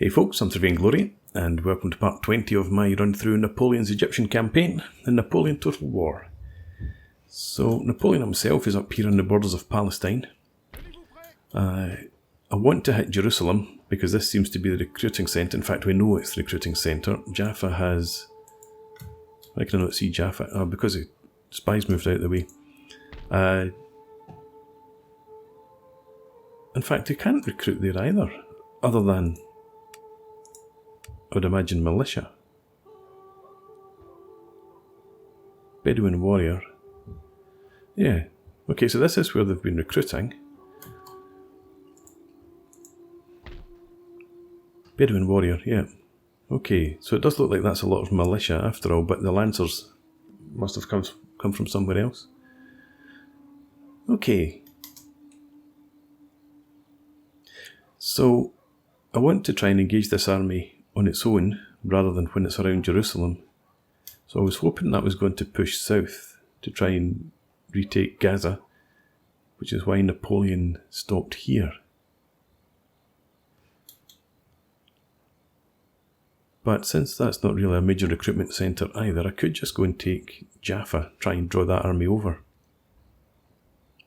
Hey folks, I'm Surveying Glory, and welcome to part 20 of my run through Napoleon's Egyptian campaign, the Napoleon Total War. So, Napoleon himself is up here on the borders of Palestine. I want to hit Jerusalem, because this seems to be the recruiting centre. In fact, we know it's the recruiting centre. Jaffa has... Why can I not see Jaffa? Oh, because the spies moved out of the way. In fact, they can't recruit there either, other than... I would imagine militia. Bedouin warrior. Yeah. Okay, so this is where they've been recruiting. Bedouin warrior, yeah. Okay, so it does look like that's a lot of militia after all, but the lancers must have come from somewhere else. Okay. So, I want to try and engage this army on its own, rather than when it's around Jerusalem. So I was hoping that was going to push south to try and retake Gaza, which is why Napoleon stopped here. But since that's not really a major recruitment centre either, I could just go and take Jaffa, try and draw that army over.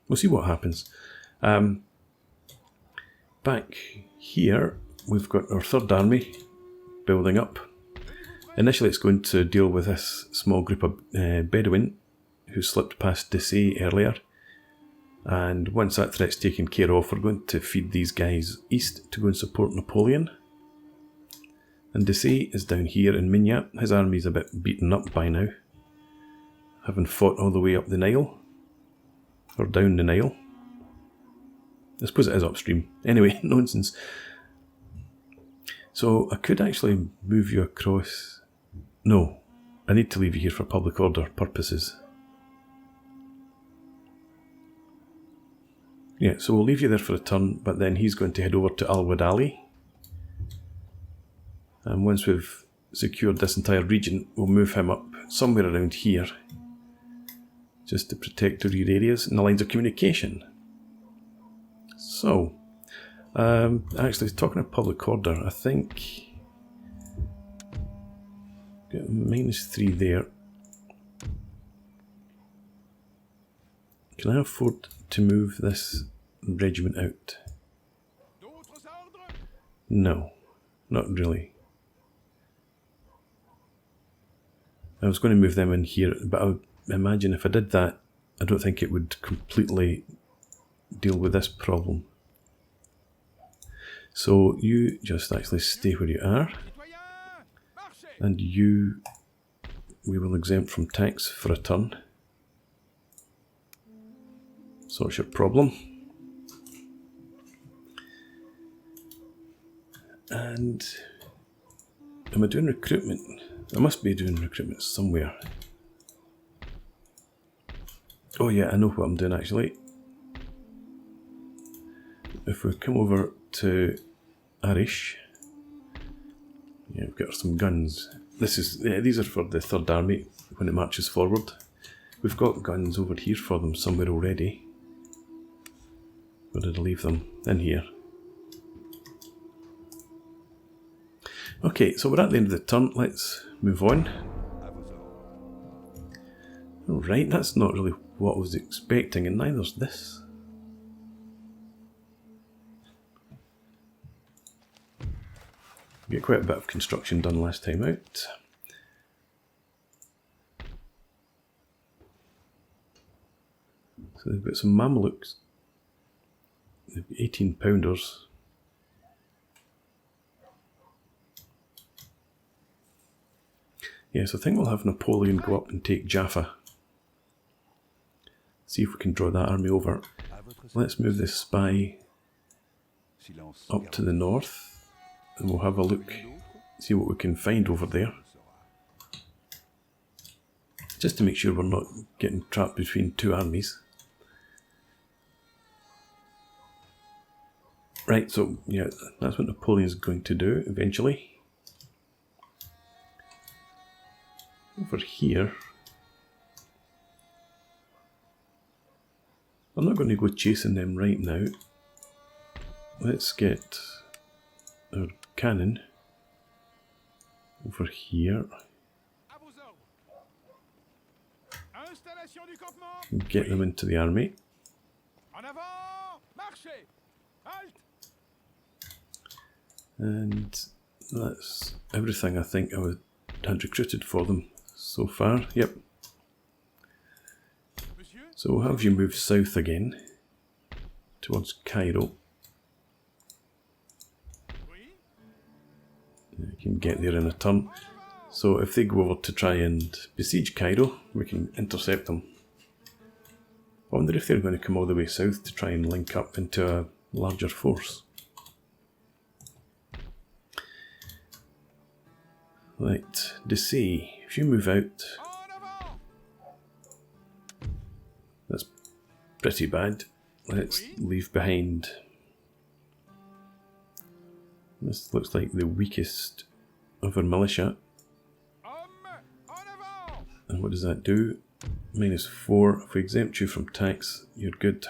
We'll see what happens. Back here, we've got our third army building up. Initially it's going to deal with this small group of Bedouin who slipped past Desaix earlier, and once that threat's taken care of, we're going to feed these guys east to go and support Napoleon. And Desaix is down here in Minya. His army's a bit beaten up by now, having fought all the way up the Nile, or down the Nile. I suppose it is upstream. Anyway, nonsense. So I could actually move you across. No, I need to leave you here for public order purposes. Yeah, so we'll leave you there for a turn, but then he's going to head over to Awlad Ali. And once we've secured this entire region, we'll move him up somewhere around here, just to protect the rear areas and the lines of communication. So, actually, talking of public order, I think... Got -3 there. Can I afford to move this regiment out? No, not really. I was going to move them in here, but I would imagine if I did that, I don't think it would completely deal with this problem. So you just actually stay where you are, and you we will exempt from tax for a turn. So it's your problem. And am I doing recruitment? I must be doing recruitment somewhere. Oh yeah, I know what I'm doing actually. If we come over to Arish, yeah, we've got some guns. These are for the Third Army when it marches forward. We've got guns over here for them somewhere already. Where did I leave them? In here. Okay, so we're at the end of the turn. Let's move on. Alright, that's not really what I was expecting, and neither's this. Get quite a bit of construction done last time out. So they've got some Mamelukes. They've got 18 pounders. Yes, I think we'll have Napoleon go up and take Jaffa. See if we can draw that army over. Let's move this spy up to the north. And we'll have a look, see what we can find over there. Just to make sure we're not getting trapped between two armies. Right, so yeah, that's what Napoleon's going to do eventually. Over here, I'm not going to go chasing them right now. Let's get our cannon over here. And get them into the army. And that's everything I think I had recruited for them so far. Yep. So we'll have you move south again towards Cairo. You can get there in a turn. So if they go over to try and besiege Cairo, we can intercept them. I wonder if they're going to come all the way south to try and link up into a larger force. Right, Desaix, if you move out, that's pretty bad. Let's leave behind. This looks like the weakest of our militia. And what does that do? -4. If we exempt you from tax, you're good.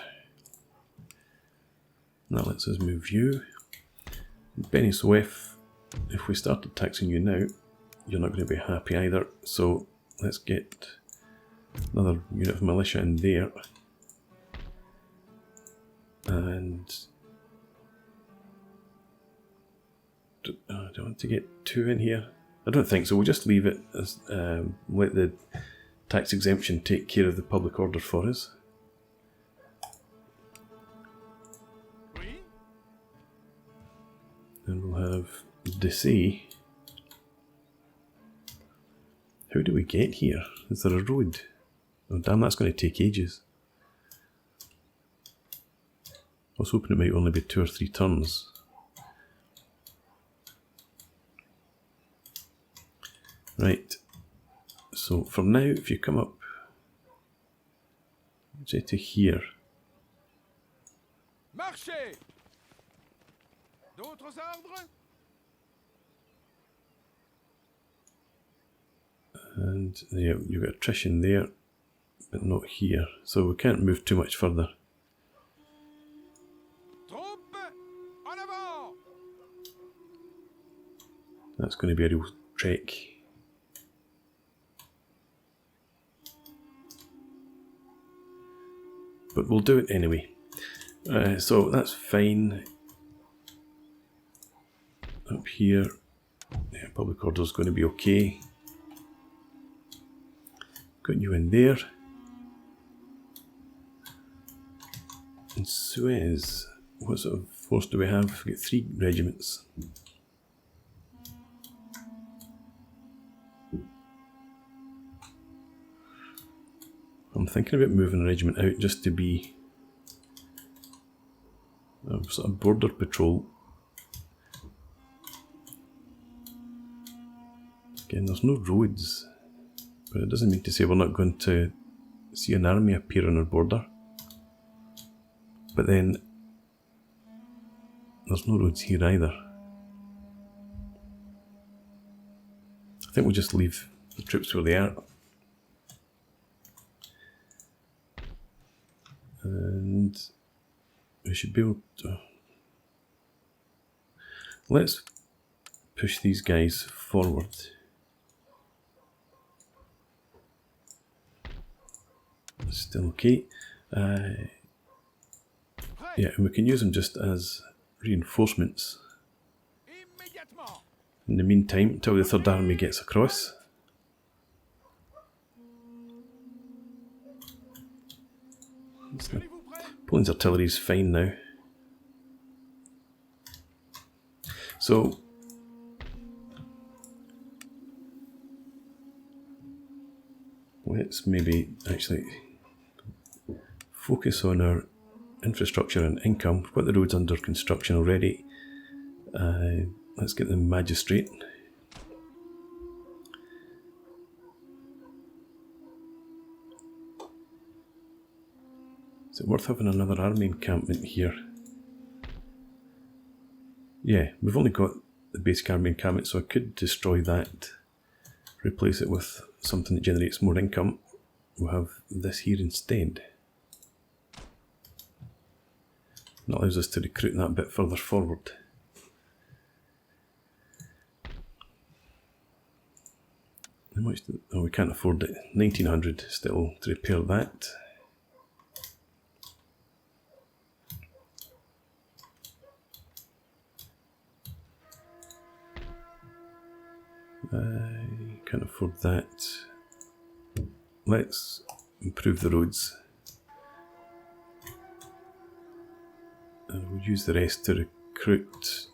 That lets us move you. Beniswef, if we started taxing you now, you're not going to be happy either. So let's get another unit of militia in there. And do I want to get 2 in here? I don't think so. We'll just leave it as let the tax exemption take care of the public order for us. And we'll have Desaix. How do we get here? Is there a road? Oh damn, that's going to take ages. I was hoping it might only be 2 or 3 turns. Right, so from now, if you come up, say to here. Marchez! D'autres ordres? And yeah, you've got attrition there, but not here, so we can't move too much further. That's going to be a real trek. But we'll do it anyway. So that's fine. Up here, yeah, public order is going to be okay. Got you in there. And Suez, what sort of force do we have? We've got 3 regiments. I'm thinking about moving a regiment out just to be a sort of border patrol. Again, there's no roads, but it doesn't mean to say we're not going to see an army appear on our border. But then, there's no roads here either. I think we'll just leave the troops where they are. And we should be able to... Let's push these guys forward. Still okay. Yeah, and we can use them just as reinforcements. In the meantime, until the Third Army gets across. Napoleon's artillery is fine now. So let's maybe actually focus on our infrastructure and income. We've got the roads under construction already. Let's get the magistrate. Is it worth having another army encampment here? Yeah, we've only got the basic army encampment, so I could destroy that, replace it with something that generates more income. We'll have this here instead. That allows us to recruit that bit further forward. How much? Oh, we can't afford it. 1900 still to repair that. Can't afford that. Let's improve the roads. And we'll use the rest to recruit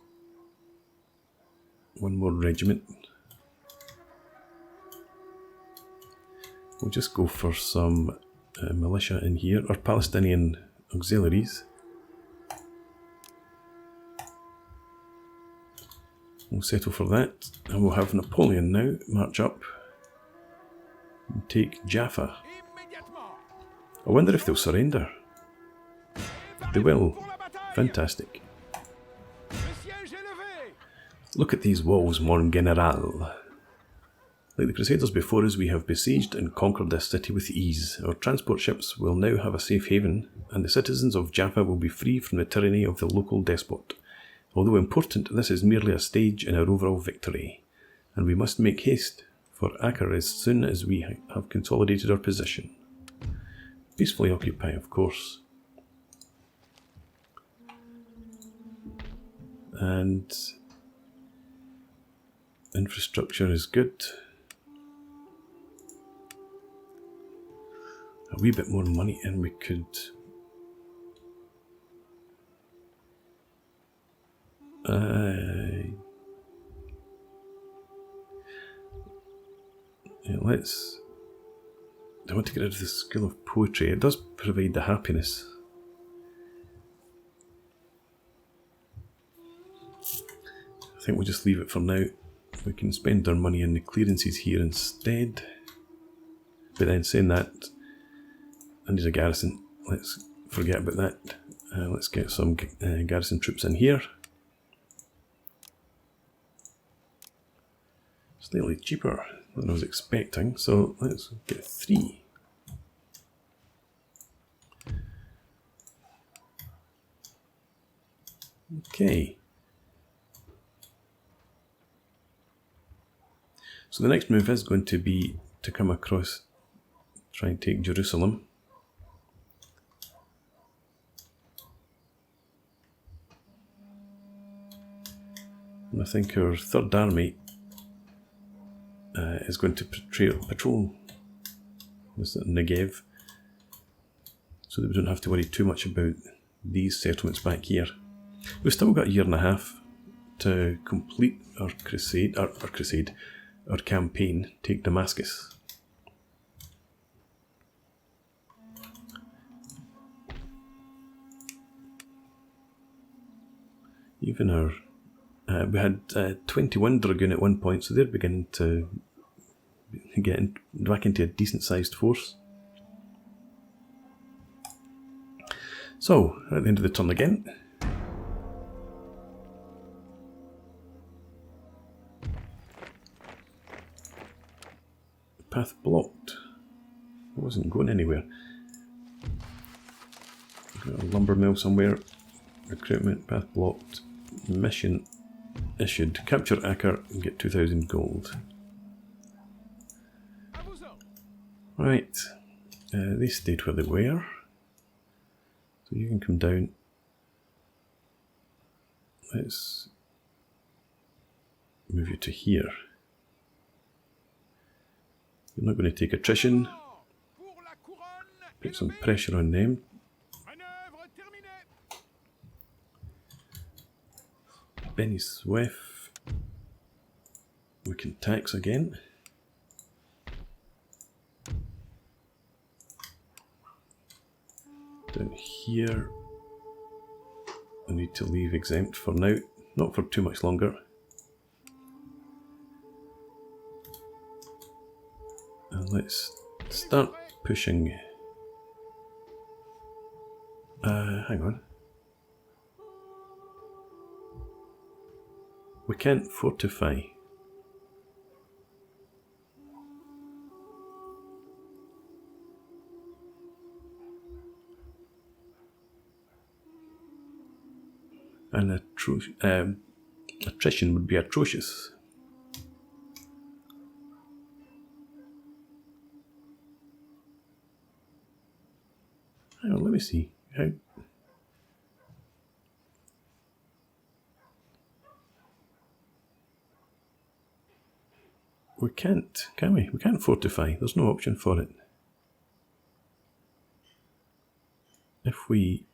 one more regiment. We'll just go for some militia in here, or Palestinian auxiliaries. We'll settle for that, and we'll have Napoleon now march up and take Jaffa. I wonder if they'll surrender. They will. Fantastic. Look at these walls, mon general. Like the Crusaders before us, we have besieged and conquered this city with ease. Our transport ships will now have a safe haven, and the citizens of Jaffa will be free from the tyranny of the local despot. Although important, this is merely a stage in our overall victory, and we must make haste for Acre as soon as we have consolidated our position. Peacefully occupy, of course. And infrastructure is good. A wee bit more money and we could yeah, let's. I want to get rid of the skill of poetry. It does provide the happiness. I think we'll just leave it for now. We can spend our money in the clearances here instead. But then saying that, I need a garrison. Let's forget about that. Let's get some garrison troops in here. Slightly cheaper than I was expecting, so let's get 3. Okay. So the next move is going to be to come across, try and take Jerusalem. And I think our Third Army is going to patrol this Negev, so that we don't have to worry too much about these settlements back here. We've still got a year and a half to complete our our campaign, take Damascus. Even our we had 21 Dragoon at one point, so they're beginning to get back into a decent sized force. So, at the end of the turn again. Path blocked. I wasn't going anywhere. Got a lumber mill somewhere. Recruitment, path blocked. Mission issued. Capture Acre and get 2,000 gold. Right. They stayed where they were. So you can come down. Let's move you to here. You're not going to take attrition. Put some pressure on them. Benny Swift. We can tax again. Down here, I need to leave exempt for now, not for too much longer. And let's start pushing. Hang on. We can't fortify. And attrition would be atrocious. Hang on, let me see. How... We can't, can we? We can't fortify. There's no option for it. If we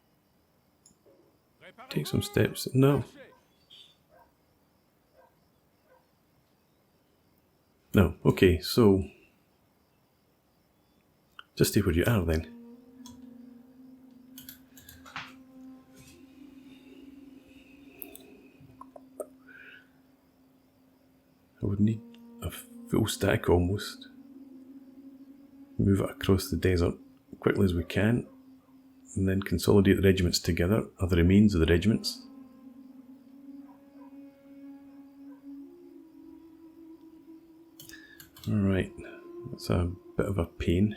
take some steps... No. No. Okay, so... Just stay where you are then. I would need a full stack almost. Move it across the desert quickly as we can, and then consolidate the regiments together, or the remains of the regiments. Alright, that's a bit of a pain.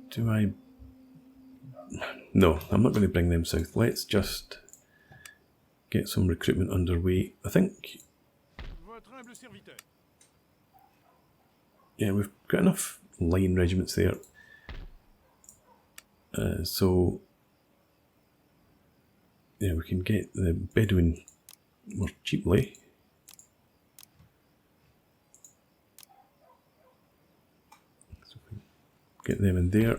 Do I... No, I'm not going to bring them south. Let's just get some recruitment underway. I think... Yeah, we've got enough line regiments there. So... Yeah, we can get the Bedouin more cheaply. So if we get them in there.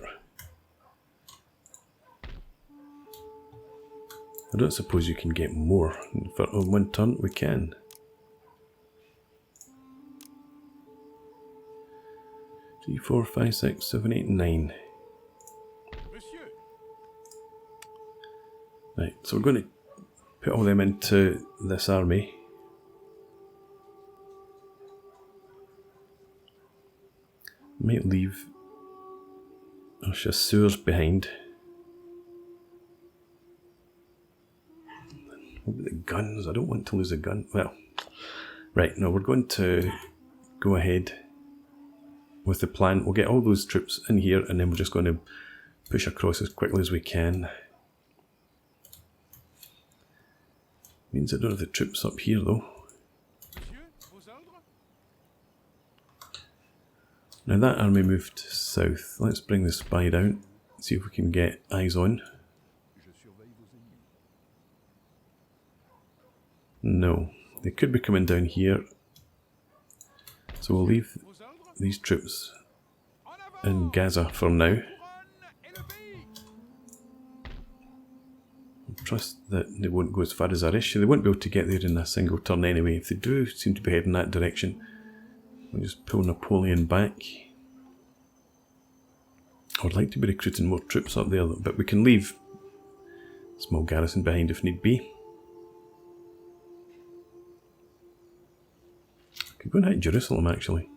I don't suppose you can get more. For on one turn we can. Three, 4, 5, 6, 7, 8, 9. Right, so we're going to put all them into this army. Might leave our chasseurs behind. What about the guns? I don't want to lose a gun. Well, right, no, we're going to go ahead with the plan. We'll get all those troops in here and then we're just going to push across as quickly as we can. Means I don't have the troops up here though. Now that army moved south. Let's bring the spy down, see if we can get eyes on. No, they could be coming down here. So we'll leave these troops in Gaza for now. Trust that they won't go as far as Arish. They won't be able to get there in a single turn anyway. If they do seem to be heading that direction, we'll just pull Napoleon back. I would like to be recruiting more troops up there, but we can leave a small garrison behind if need be. I could go and hit Jerusalem actually.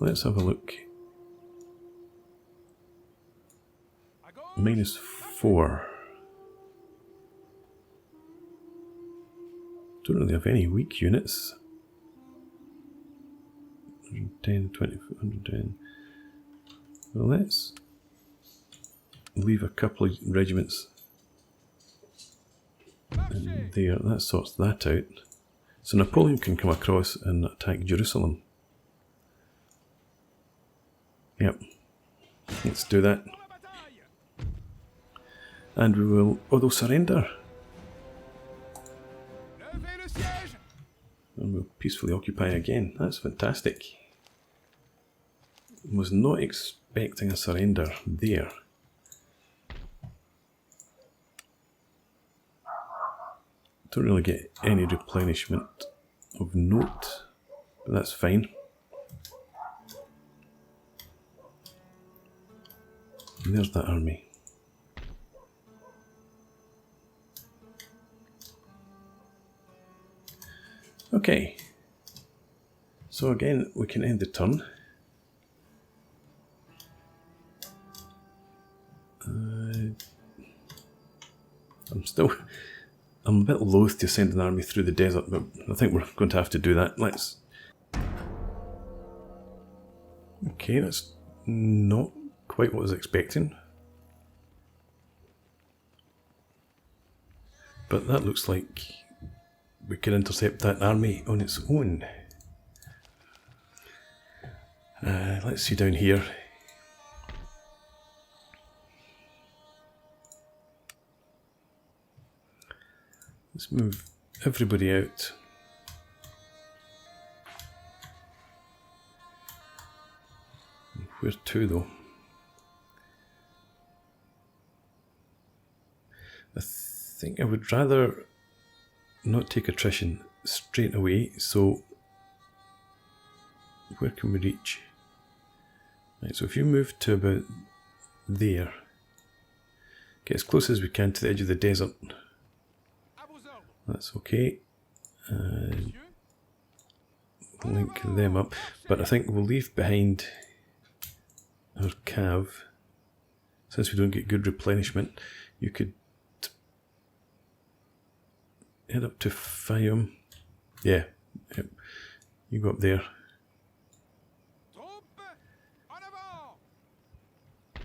Let's have a look. -4. Don't really have any weak units. 110, 20, 110. Well, let's leave a couple of regiments in there. That sorts that out. So Napoleon can come across and attack Jerusalem. Yep, let's do that. And we will... Oh, they'll surrender. And we'll peacefully occupy again. That's fantastic. Was not expecting a surrender there. Don't really get any replenishment of note, but that's fine. And there's that army. Okay. So again, we can end the turn. I'm a bit loath to send an army through the desert, but I think we're going to have to do that. Let's... Okay, that's not quite what I was expecting. But that looks like we can intercept that army on its own. Let's see down here. Let's move everybody out. Where to though? I think I would rather not take attrition straight away, so where can we reach? Right, so if you move to about there, get as close as we can to the edge of the desert. That's okay. Link them up, but I think we'll leave behind our cav. Since we don't get good replenishment, you could head up to Fayum. Yeah, yep. You go up there.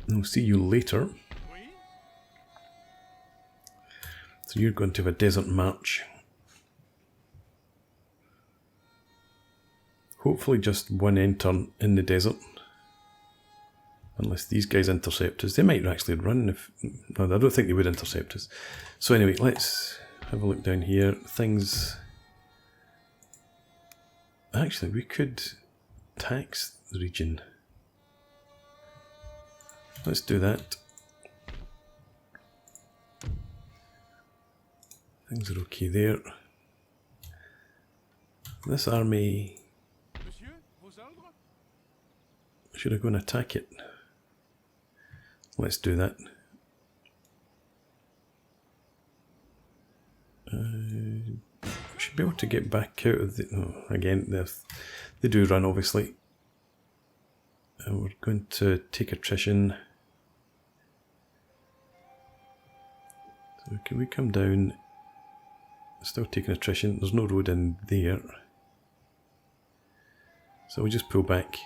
And we'll see you later. So you're going to have a desert march. Hopefully just one enter in the desert. Unless these guys intercept us. They might actually run if... No, I don't think they would intercept us. So anyway, let's have a look down here. Things... Actually, we could tax the region. Let's do that. Things are okay there. This army... Should I go and attack it? Let's do that. We should be able to get back out of the... Oh, again, they do run, obviously. We're going to take attrition. So can we come down? Still taking attrition. There's no road in there. So we just pull back.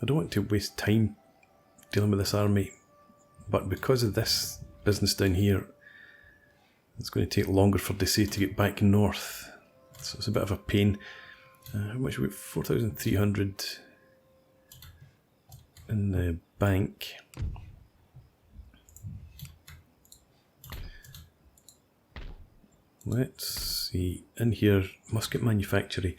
I don't want to waste time dealing with this army, but because of this business down here, it's going to take longer for Desaix to get back north. So it's a bit of a pain. How much we got? 4,300 in the bank. Let's see, in here, musket manufactory.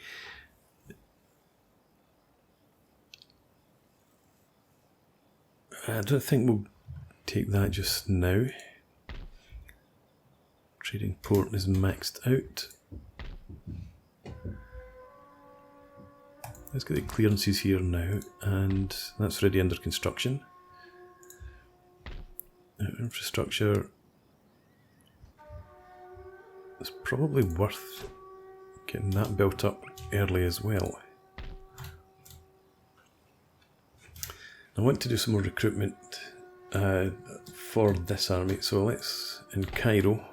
I don't think we'll take that just now. Trading port is maxed out. Let's get the clearances here now, and that's already under construction. Infrastructure. It's probably worth getting that built up early as well. I want to do some more recruitment for this army, so let's, in Cairo,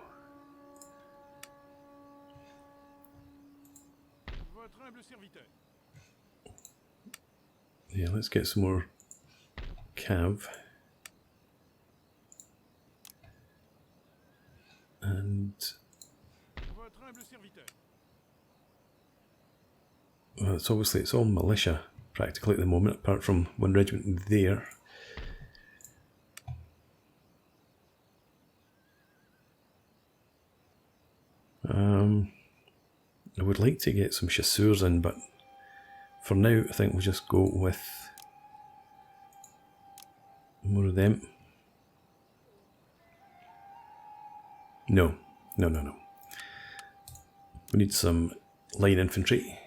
yeah, let's get some more cav, and well, it's obviously it's all militia practically at the moment, apart from one regiment there. I would like to get some chasseurs in, but for now I think we'll just go with more of them. No. We need some line infantry.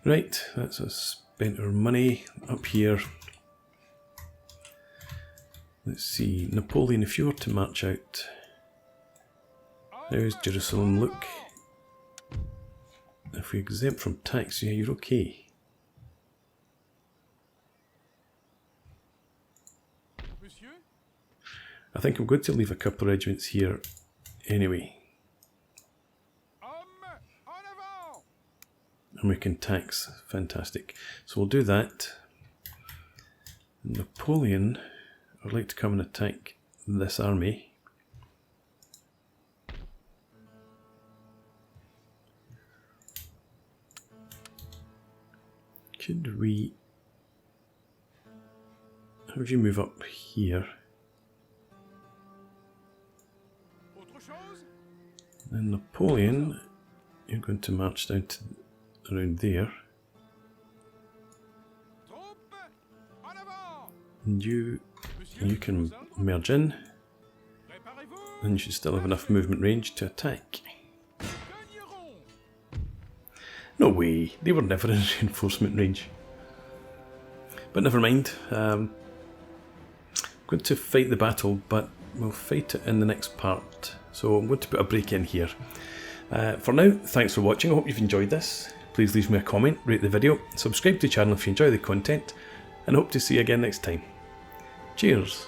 Right, that's us spent our money up here. Let's see, Napoleon, if you were to march out, how's Jerusalem look? If we exempt from tax, yeah, you're okay. I think I'm going to leave a couple of regiments here anyway. And we can tax. Fantastic. So we'll do that. Napoleon, I'd like to come and attack this army. Could we... How would you move up here? And Napoleon, you're going to march down to around there. And you can merge in, and you should still have enough movement range to attack. No way, they were never in reinforcement range. But never mind. I'm going to fight the battle, but we'll fight it in the next part. So I'm going to put a break in here. For now, thanks for watching. I hope you've enjoyed this. Please leave me a comment, rate the video, subscribe to the channel if you enjoy the content, and I hope to see you again next time. Cheers!